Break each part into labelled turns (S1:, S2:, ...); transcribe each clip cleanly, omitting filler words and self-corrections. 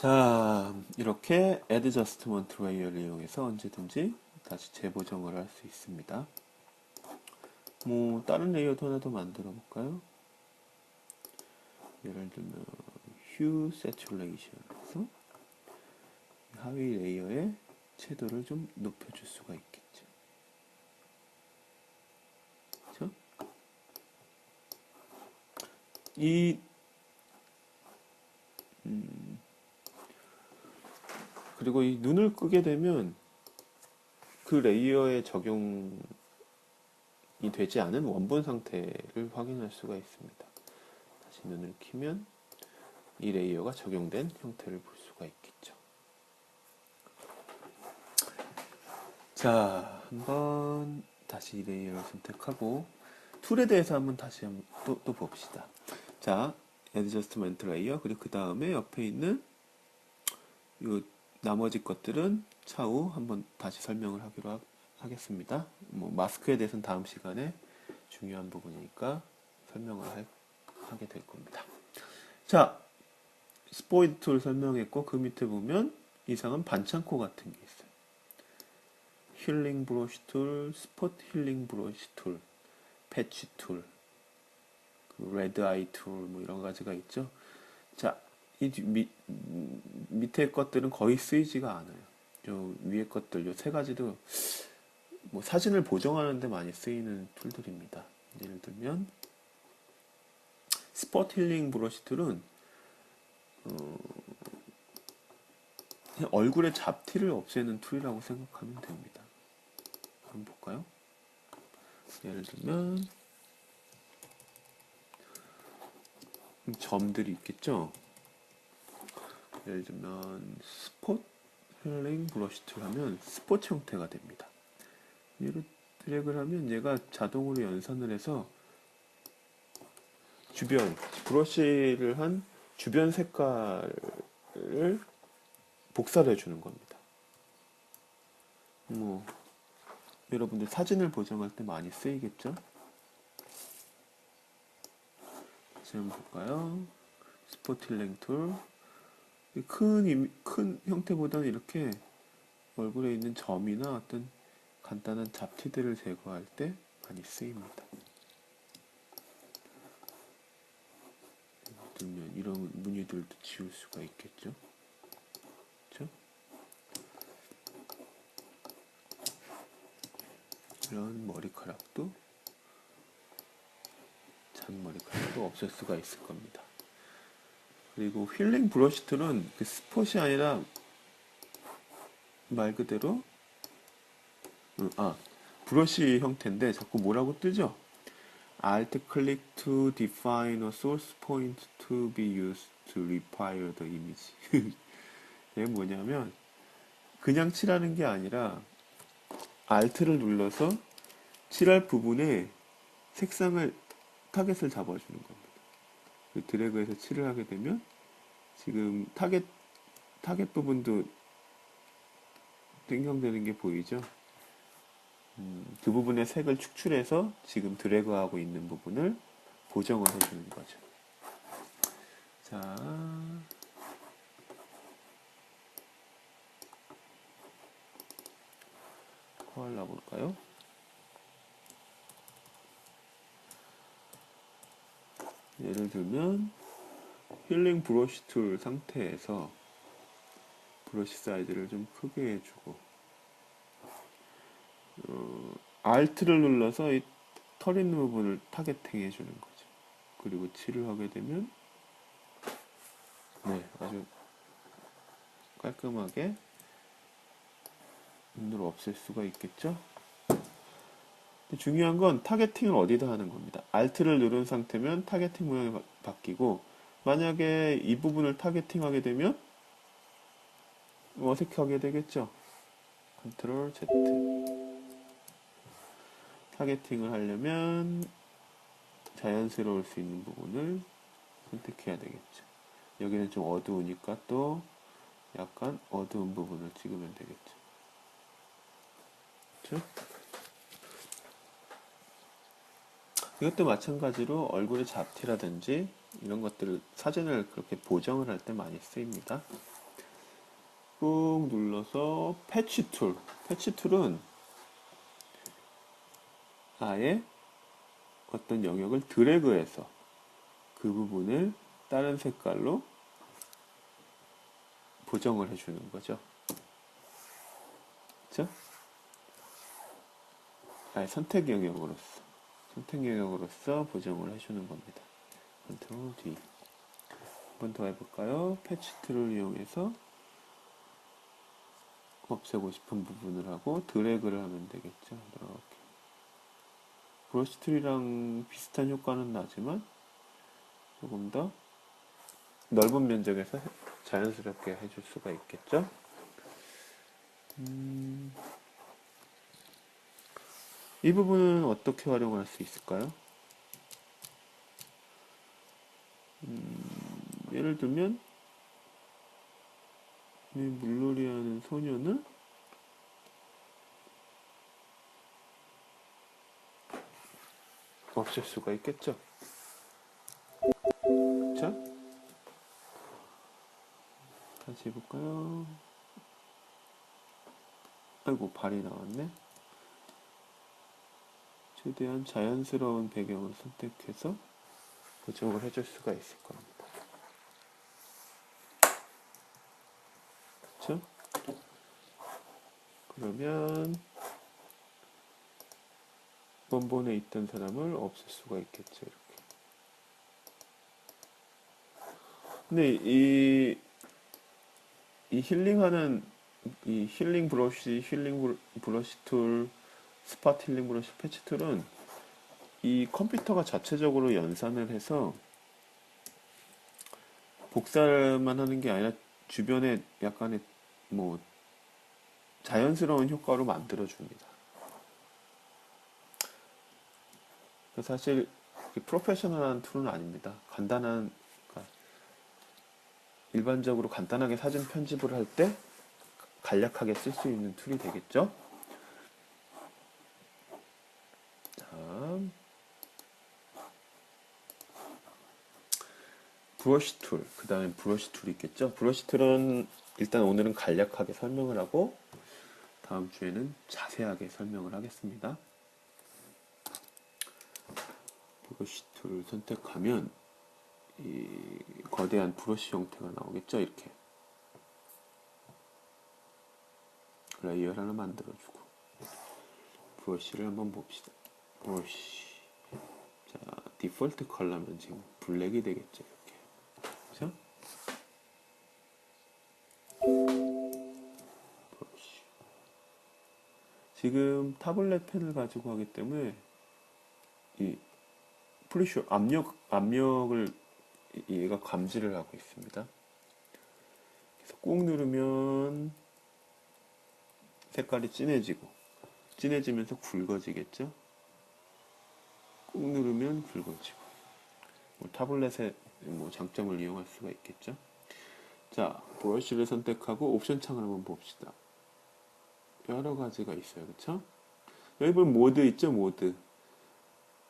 S1: 자, 이렇게 Adjustment Layer를 이용해서 언제든지 다시 재보정을 할 수 있습니다. 뭐 다른 레이어도 하나 더 만들어 볼까요? 예를 들면 Hue Saturation 해서 하위 레이어의 채도를 좀 높여줄 수가 있겠죠. 그렇죠? 이 그리고 이 눈을 끄게 되면 그 레이어에 적용이 되지 않은 원본 상태를 확인할 수가 있습니다. 다시 눈을 키면 이 레이어가 적용된 형태를 볼 수가 있겠죠. 자, 한번 다시 이 레이어를 선택하고 툴에 대해서 한번 다시 한번 또 봅시다. 자, Adjustment Layer 그리고 그 다음에 옆에 있는 요 나머지 것들은 차후 한번 다시 설명을 하기로 하겠습니다. 뭐 마스크에 대해서는 다음 시간에 중요한 부분이니까 설명을 하게 될 겁니다. 자, 스포이드 툴 설명했고 그 밑에 보면 이상한 반창고 같은 게 있어요. 힐링 브러쉬 툴, 스포트 힐링 브러쉬 툴, 패치 툴, 레드 아이 툴, 뭐 이런 가지가 있죠. 자, 이 밑에 것들은 거의 쓰이지가 않아요. 요 위에 것들, 요 세 가지도 뭐 사진을 보정하는데 많이 쓰이는 툴들입니다. 예를 들면 스포트 힐링 브러쉬 툴은 얼굴의 잡티를 없애는 툴이라고 생각하면 됩니다. 한번 볼까요? 예를 들면 점들이 있겠죠. 예를 들면 스포트 힐링 브러쉬 툴 하면 스포츠 형태가 됩니다. 얘를 드래그를 하면 얘가 자동으로 연산을 해서 주변 브러쉬를 한 주변 색깔을 복사를 해주는 겁니다. 뭐 여러분들 사진을 보정할 때 많이 쓰이겠죠? 다시 한번 볼까요? 스포트 힐링 툴. 큰 형태보다는 이렇게 얼굴에 있는 점이나 어떤 간단한 잡티들을 제거할 때 많이 쓰입니다. 들면 이런 무늬들도 지울 수가 있겠죠. 그렇죠? 이런 머리카락도 잔머리카락도 없앨 수가 있을 겁니다. 그리고 힐링 브러쉬 툴은 그 스폿이 아니라 말 그대로 브러쉬 형태인데 자꾸 뭐라고 뜨죠? Alt click to define a source point to be used to require the image. 이게 뭐냐면 그냥 칠하는 게 아니라 Alt를 눌러서 칠할 부분에 색상을 타겟을 잡아주는 겁니다. 드래그해서 칠을 하게 되면 지금 타겟 부분도 생성되는 게 보이죠? 그 부분의 색을 축출해서 지금 드래그하고 있는 부분을 보정을 해주는 거죠. 자, 코알라 볼까요? 예를 들면 힐링 브러쉬 툴 상태에서 브러쉬 사이즈를 좀 크게 해주고 Alt를 눌러서 이 털 있는 부분을 타겟팅 해주는 거죠. 그리고 칠을 하게 되면 네, 아주 깔끔하게 눈으로 없앨 수가 있겠죠. 중요한 건 타겟팅을 어디다 하는 겁니다. Alt를 누른 상태면 타겟팅 모양이 바뀌고 만약에 이 부분을 타겟팅하게 되면 어색하게 되겠죠. 컨트롤 Z. 타겟팅을 하려면 자연스러울 수 있는 부분을 선택해야 되겠죠. 여기는 좀 어두우니까 또 약간 어두운 부분을 찍으면 되겠죠. 그렇죠? 이것도 마찬가지로 얼굴의 잡티라든지 이런 것들을 사진을 그렇게 보정을 할 때 많이 쓰입니다. 꾹 눌러서 패치 툴. 패치 툴은 아예 어떤 영역을 드래그해서 그 부분을 다른 색깔로 보정을 해주는 거죠. 그쵸? 아예 선택 영역으로서 보정을 해주는 겁니다. 컨트롤 D. 한 번 더 해볼까요? 패치 툴을 이용해서 없애고 싶은 부분을 하고 드래그를 하면 되겠죠. 이렇게. 브러쉬 툴이랑 비슷한 효과는 나지만 조금 더 넓은 면적에서 자연스럽게 해줄 수가 있겠죠. 이 부분은 어떻게 활용할 수 있을까요? 예를 들면 이 물놀이 하는 소녀는 없앨 수가 있겠죠. 자, 다시 해볼까요? 아이고, 발이 나왔네. 최대한 자연스러운 배경을 선택해서 보정을 해줄 수가 있을 겁니다. 그쵸? 그러면 원본에 있던 사람을 없앨 수가 있겠죠. 이렇게. 근데 이 힐링하는 이 힐링 브러쉬, 브러쉬 툴, 스팟 힐링 브러쉬 패치 툴은 이 컴퓨터가 자체적으로 연산을 해서 복사만 하는 게 아니라 주변에 약간의 뭐 자연스러운 효과로 만들어 줍니다. 사실 프로페셔널한 툴은 아닙니다. 간단한 그러니까 일반적으로 간단하게 사진 편집을 할 때 간략하게 쓸 수 있는 툴이 되겠죠. 다음 브러쉬 툴, 그 다음에 브러쉬 툴이 있겠죠. 브러쉬 툴은 일단 오늘은 간략하게 설명을 하고 다음 주에는 자세하게 설명을 하겠습니다. 브러쉬 툴을 선택하면 이 거대한 브러쉬 형태가 나오겠죠. 이렇게 레이어를 하나 만들어주고 브러쉬를 한번 봅시다. 브러쉬. 자, 디폴트 컬러면 지금 블랙이 되겠죠. 이렇게. 그죠? 브러쉬. 지금 타블렛 펜을 가지고 하기 때문에 이 프레셔 압력을 얘가 감지를 하고 있습니다. 그래서 꾹 누르면 색깔이 진해지면서 굵어지겠죠. 꾹 누르면 굵어지고 타블렛의 장점을 이용할 수가 있겠죠. 자, 브러쉬를 선택하고 옵션 창을 한번 봅시다. 여러 가지가 있어요. 그쵸? 여기 보면 모드 있죠. 모드.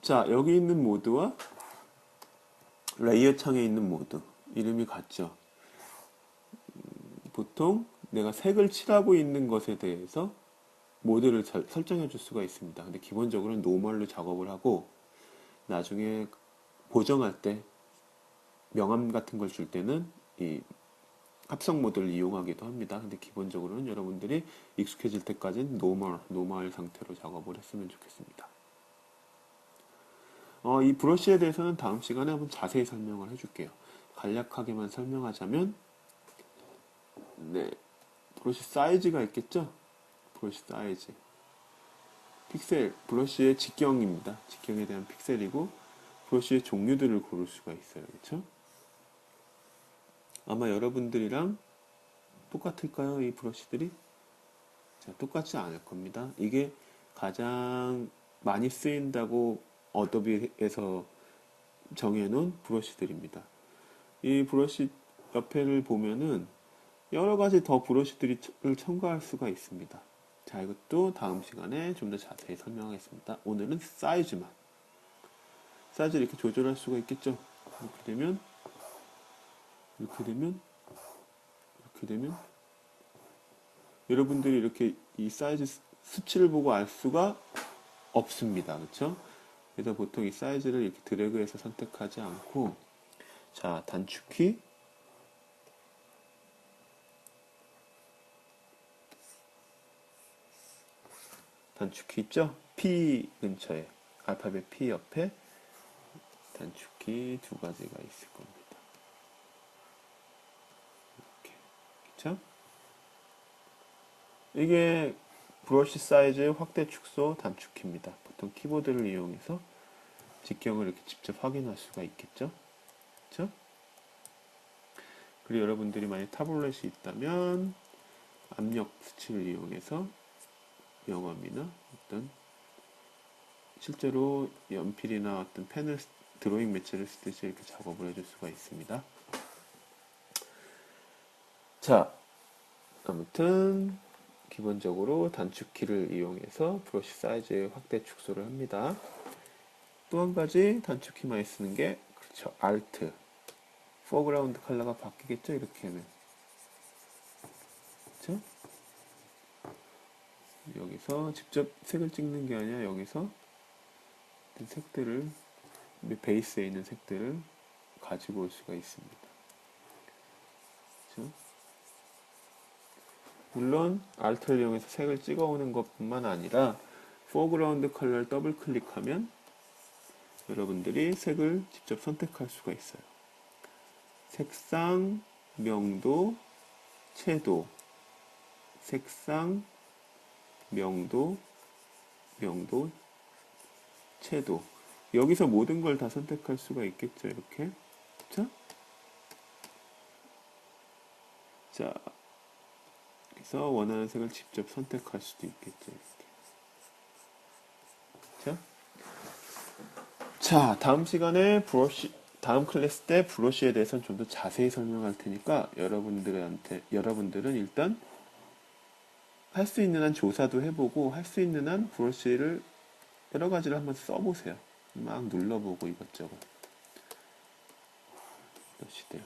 S1: 자, 여기 있는 모드와 레이어 창에 있는 모드 이름이 같죠. 보통 내가 색을 칠하고 있는 것에 대해서 모드를 설정해 줄 수가 있습니다. 근데 기본적으로는 노멀로 작업을 하고 나중에 보정할 때 명암 같은 걸 줄 때는 이 합성 모드를 이용하기도 합니다. 근데 기본적으로는 여러분들이 익숙해질 때까지는 노멀 상태로 작업을 했으면 좋겠습니다. 이 브러쉬에 대해서는 다음 시간에 한번 자세히 설명을 해줄게요. 간략하게만 설명하자면, 네, 브러쉬 사이즈가 있겠죠? 브러쉬 사이즈. 픽셀, 브러쉬의 직경입니다. 직경에 대한 픽셀이고, 브러쉬의 종류들을 고를 수가 있어요. 그쵸? 아마 여러분들이랑 똑같을까요? 이 브러쉬들이? 자, 똑같지 않을 겁니다. 이게 가장 많이 쓰인다고 어도비에서 정해놓은 브러쉬들입니다. 이 브러쉬 옆에를 보면은 여러 가지 더 브러쉬들을 첨가할 수가 있습니다. 자, 이것도 다음 시간에 좀 더 자세히 설명하겠습니다. 오늘은 사이즈만. 사이즈를 이렇게 조절할 수가 있겠죠. 이렇게 되면, 이렇게 되면, 이렇게 되면, 여러분들이 이렇게 이 사이즈 수치를 보고 알 수가 없습니다. 그렇죠? 그래서 보통 이 사이즈를 이렇게 드래그해서 선택하지 않고, 자, 단축키, 단축키 있죠? P 근처에, 알파벳 P 옆에 단축키 두 가지가 있을 겁니다. 이렇게. 그쵸? 이게 브러쉬 사이즈 확대 축소 단축키입니다. 보통 키보드를 이용해서 직경을 이렇게 직접 확인할 수가 있겠죠? 그쵸? 그리고 여러분들이 만약 타블렛이 있다면 압력 수치를 이용해서 영암이나 어떤 실제로 연필이나 어떤 펜을 드로잉 매체를 쓰듯이 이렇게 작업을 해줄 수가 있습니다. 자, 아무튼 기본적으로 단축키를 이용해서 브러쉬 사이즈의 확대 축소를 합니다. 또 한 가지 단축키 많이 쓰는 게 그렇죠. Alt. 포그라운드 컬러가 바뀌겠죠. 이렇게 하면. 그렇죠? 여기서 직접 색을 찍는 게 아니라 여기서 색들을 베이스에 있는 색들을 가지고 올 수가 있습니다. 그렇죠? 물론 Alt를 이용해서 색을 찍어오는 것뿐만 아니라 포그라운드 컬러를 더블 클릭하면 여러분들이 색을 직접 선택할 수가 있어요. 색상, 명도, 채도, 색상, 명도, 채도. 여기서 모든 걸 다 선택할 수가 있겠죠, 이렇게. 그쵸? 자, 그래서 원하는 색을 직접 선택할 수도 있겠죠, 이렇게. 그쵸? 자, 다음 시간에 다음 클래스 때 브러쉬에 대해서는 좀 더 자세히 설명할 테니까 여러분들은 일단 할 수 있는 한 조사도 해보고 할 수 있는 한 브러쉬를 여러 가지를 한번 써보세요. 막 눌러보고 이것저것. 브러쉬들.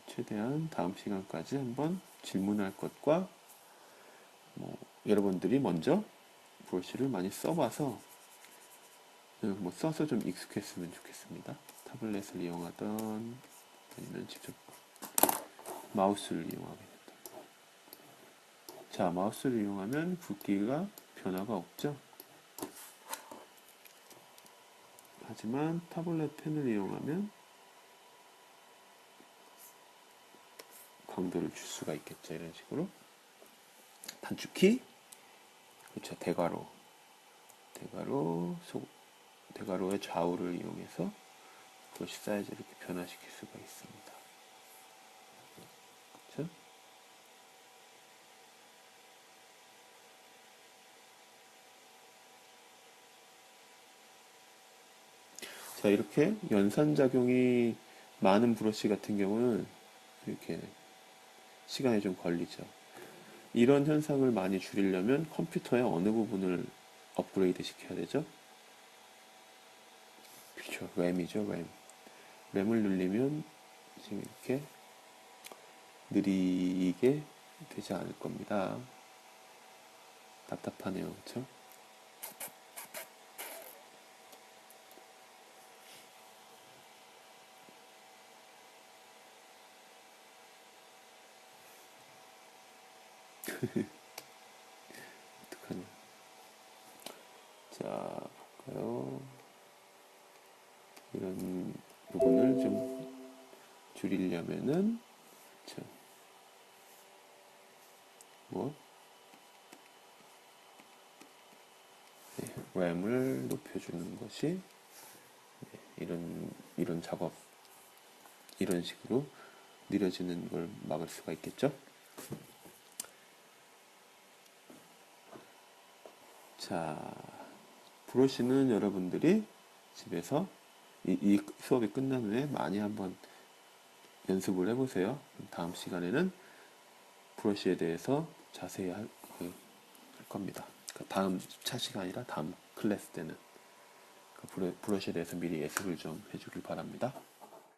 S1: 최대한 다음 시간까지 한번 질문할 것과 여러분들이 먼저 브러쉬를 많이 써봐서 써서 좀 익숙했으면 좋겠습니다. 타블렛을 이용하던 아니면 직접 마우스를 이용하게 됐다. 자, 마우스를 이용하면 굵기가 변화가 없죠. 하지만 타블렛 펜을 이용하면 강도를 줄 수가 있겠죠. 이런 식으로 단축키, 그렇죠. 대괄호의 좌우를 이용해서 브러쉬 사이즈를 이렇게 변화시킬 수가 있습니다. 그렇죠? 자, 이렇게 연산작용이 많은 브러쉬 같은 경우는 이렇게 시간이 좀 걸리죠. 이런 현상을 많이 줄이려면 컴퓨터의 어느 부분을 업그레이드 시켜야 되죠? 그렇죠. 램이죠, 램. 램을 눌리면 지금 이렇게 느리게 되지 않을 겁니다. 답답하네요. 그렇죠? 어떡하냐. 자, 볼까요? 이런 부분을 좀 줄이려면은, 그쵸. 네, 램을 높여주는 것이, 네, 이런 작업, 이런 식으로 느려지는 걸 막을 수가 있겠죠? 자, 브러쉬는 여러분들이 집에서 이 수업이 끝난 후에 많이 한번 연습을 해보세요. 다음 시간에는 브러쉬에 대해서 자세히 할 겁니다. 그러니까 다음 차 시간이라 다음 클래스 때는 브러쉬에 대해서 미리 예습을 좀 해주길 바랍니다.